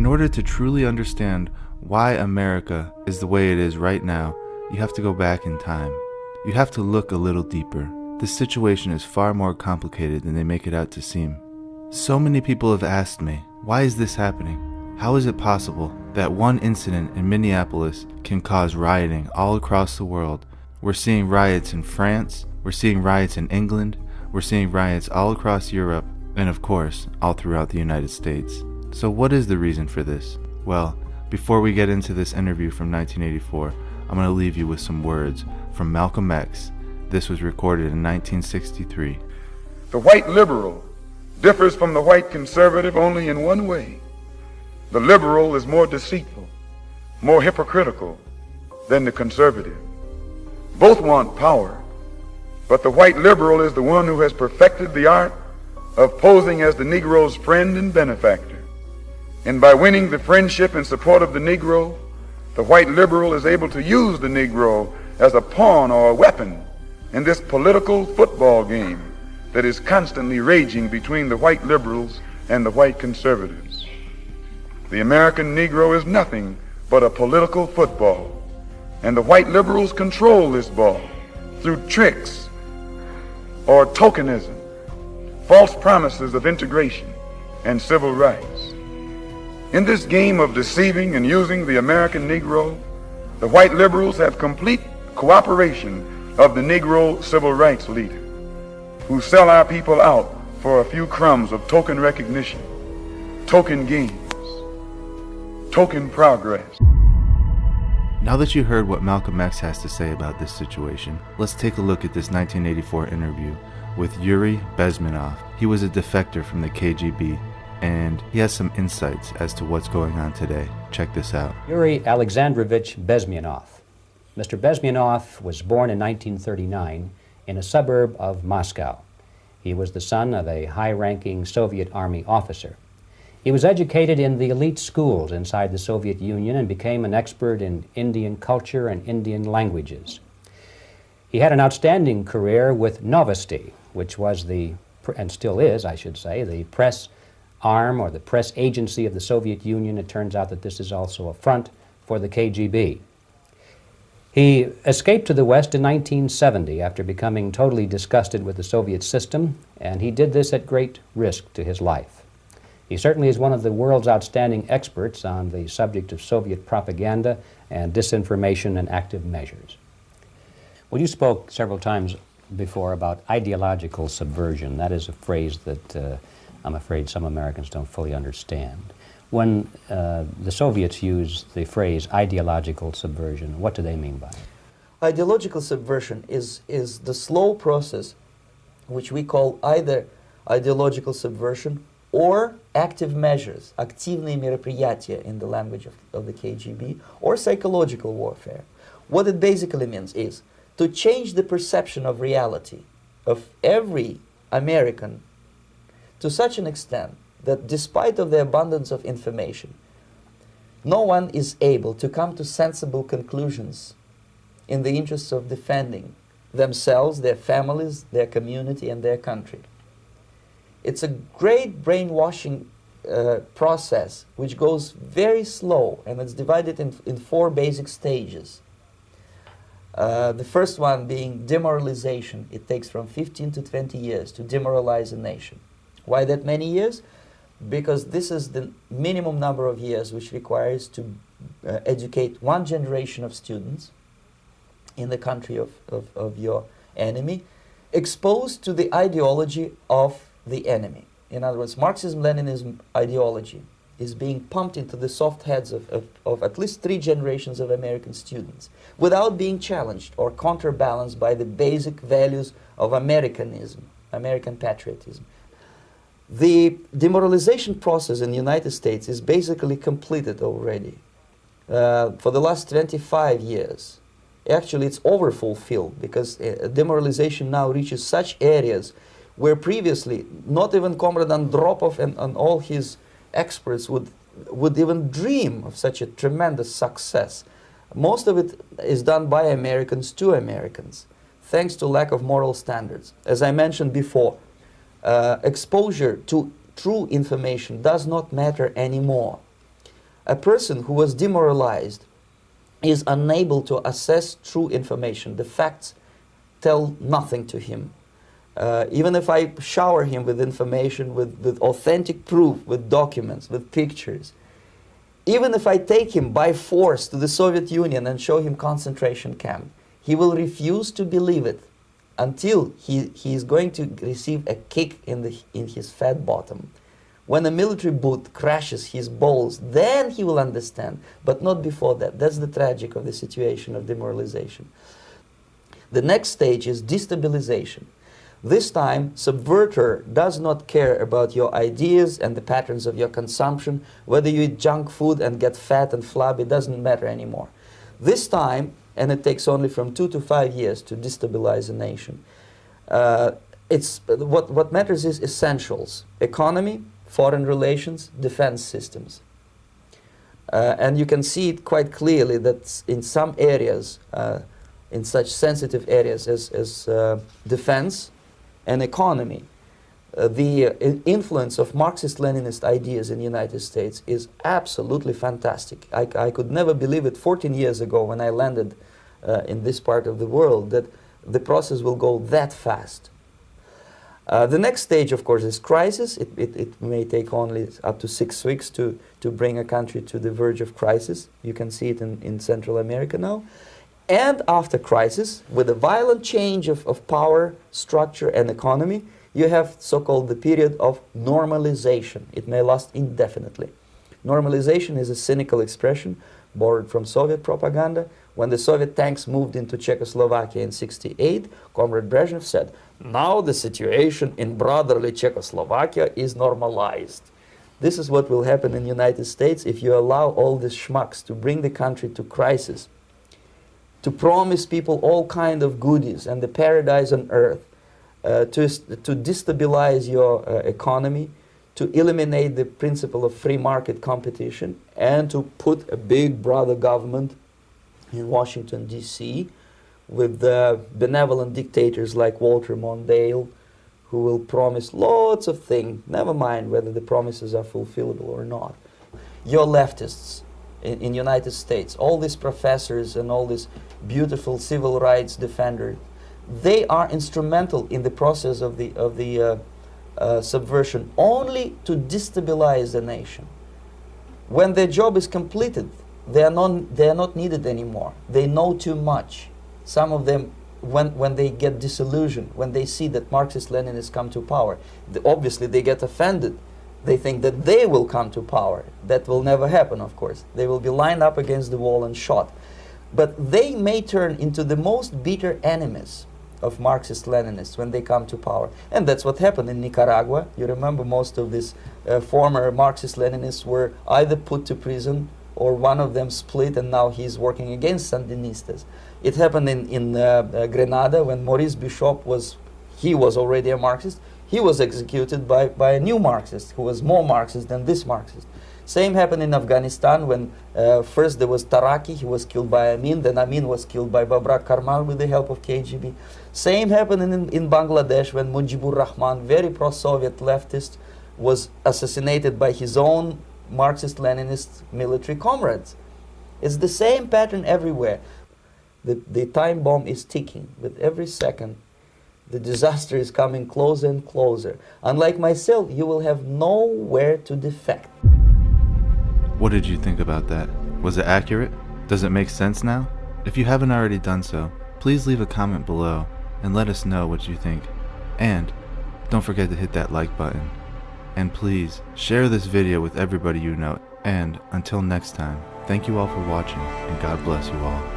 order to truly understand why America is the way it is right now, you have to go back in time. You have to look a little deeper. This situation is far more complicated than they make it out to seem. So many people have asked me, why is this happening? How is it possible that one incident in Minneapolis can cause rioting all across the world? We're seeing riots in France, we're seeing riots in England, we're seeing riots all across Europe, and of course, all throughout the United States. So what is the reason for this? Well, before we get into this interview from 1984, I'm going to leave you with some words from Malcolm X. This was recorded in 1963. The white liberal differs from the white conservative only in one way. The liberal is more deceitful, more hypocritical than the conservative. Both want power, but the white liberal is the one who has perfected the art of posing as the Negro's friend and benefactor. And by winning the friendship and support of the Negro, the white liberal is able to use the Negro as a pawn or a weapon in this political football game that is constantly raging between the white liberals and the white conservatives. The American Negro is nothing but a political football, and the white liberals control this ball through tricks or tokenism, false promises of integration and civil rights. In this game of deceiving and using the American Negro, the white liberals have complete cooperation of the Negro civil rights leader, who sell our people out for a few crumbs of token recognition, token gains, token progress. Now that you heard what Malcolm X has to say about this situation, let's take a look at this 1984 interview with Yuri Bezmenov. He was a defector from the KGB, and he has some insights as to what's going on today. Check this out. Yuri Alexandrovich Bezmenov. Mr. Bezmenov was born in 1939 in a suburb of Moscow. He was the son of a high-ranking Soviet Army officer. He was educated in the elite schools inside the Soviet Union and became an expert in Indian culture and Indian languages. He had an outstanding career with Novosti, which was and still is, I should say, the press arm or the press agency of the Soviet Union. It turns out that this is also a front for the KGB. He escaped to the West in 1970 after becoming totally disgusted with the Soviet system, and he did this at great risk to his life. He certainly is one of the world's outstanding experts on the subject of Soviet propaganda and disinformation and active measures. Well, you spoke several times before about ideological subversion. That is a phrase that I'm afraid some Americans don't fully understand. When the Soviets use the phrase ideological subversion, what do they mean by it? Ideological subversion is the slow process which we call either ideological subversion or active measures, активные мероприятия in the language of the KGB, or psychological warfare. What it basically means is to change the perception of reality of every American to such an extent that despite of the abundance of information, no one is able to come to sensible conclusions in the interests of defending themselves, their families, their community, and their country. It's a great brainwashing process which goes very slow, and it's divided in four basic stages. The first one being demoralization. It takes from 15 to 20 years to demoralize a nation. Why that many years? Because this is the minimum number of years which requires to educate one generation of students in the country of your enemy, exposed to the ideology of the enemy. In other words, Marxism-Leninism ideology is being pumped into the soft heads of at least 3 generations of American students without being challenged or counterbalanced by the basic values of Americanism, American patriotism. The demoralization process in the United States is basically completed already. For the last 25 years, actually it's overfulfilled, because demoralization now reaches such areas where previously not even Comrade Andropov and all his experts would even dream of such a tremendous success. Most of it is done by Americans to Americans, thanks to lack of moral standards. As I mentioned before, exposure to true information does not matter anymore. A person who was demoralized is unable to assess true information. The facts tell nothing to him. Even if I shower him with information, with authentic proof, with documents, with pictures, even if I take him by force to the Soviet Union and show him concentration camp, he will refuse to believe it until he is going to receive a kick in his fat bottom. When a military boot crashes his balls, then he will understand, but not before that. That's the tragic of the situation of demoralization. The next stage is destabilization. This time, subverter does not care about your ideas and the patterns of your consumption. Whether you eat junk food and get fat and flabby, it doesn't matter anymore. This time, and it takes only from 2 to 5 years to destabilize a nation, what matters is essentials: economy, foreign relations, defense systems. And you can see it quite clearly that in some areas, in such sensitive areas as defense and economy, the influence of Marxist-Leninist ideas in the United States is absolutely fantastic. I could never believe it 14 years ago when I landed in this part of the world that the process will go that fast. The next stage, of course, is crisis. It may take only up to 6 weeks to bring a country to the verge of crisis. You can see it in Central America now. And after crisis, with a violent change of power, structure, and economy, you have so-called the period of normalization. It may last indefinitely. Normalization is a cynical expression borrowed from Soviet propaganda. When the Soviet tanks moved into Czechoslovakia in '68, Comrade Brezhnev said, "Now the situation in brotherly Czechoslovakia is normalized." This is what will happen in the United States if you allow all these schmucks to bring the country to crisis, to promise people all kind of goodies and the paradise on earth, to destabilize your economy, to eliminate the principle of free market competition, and to put a big brother government in Washington, D.C., with benevolent dictators like Walter Mondale, who will promise lots of things, never mind whether the promises are fulfillable or not. Your leftists in the United States, all these professors and all these beautiful civil rights defenders, they are instrumental in the process of the subversion only to destabilize the nation. When their job is completed, they are not needed anymore. They know too much. Some of them, when they get disillusioned, when they see that Marxist-Leninists come to power, obviously they get offended. They think that they will come to power. That will never happen, of course. They will be lined up against the wall and shot. But they may turn into the most bitter enemies of Marxist-Leninists when they come to power. And that's what happened in Nicaragua. You remember most of these former Marxist-Leninists were either put to prison or one of them split, and now he's working against Sandinistas. It happened in Grenada when Maurice Bishop was already a Marxist. He was executed by a new Marxist who was more Marxist than this Marxist. Same happened in Afghanistan when first there was Taraki, he was killed by Amin, then Amin was killed by Babrak Karmal with the help of KGB. Same happened in Bangladesh when Mujibur Rahman, very pro-Soviet leftist, was assassinated by his own Marxist-Leninist military comrades. It's the same pattern everywhere. The time bomb is ticking. With every second, the disaster is coming closer and closer. Unlike myself, you will have nowhere to defect. What did you think about that? Was it accurate? Does it make sense now? If you haven't already done so, please leave a comment below and let us know what you think. And don't forget to hit that like button. And please share this video with everybody you know. And until next time, thank you all for watching, and God bless you all.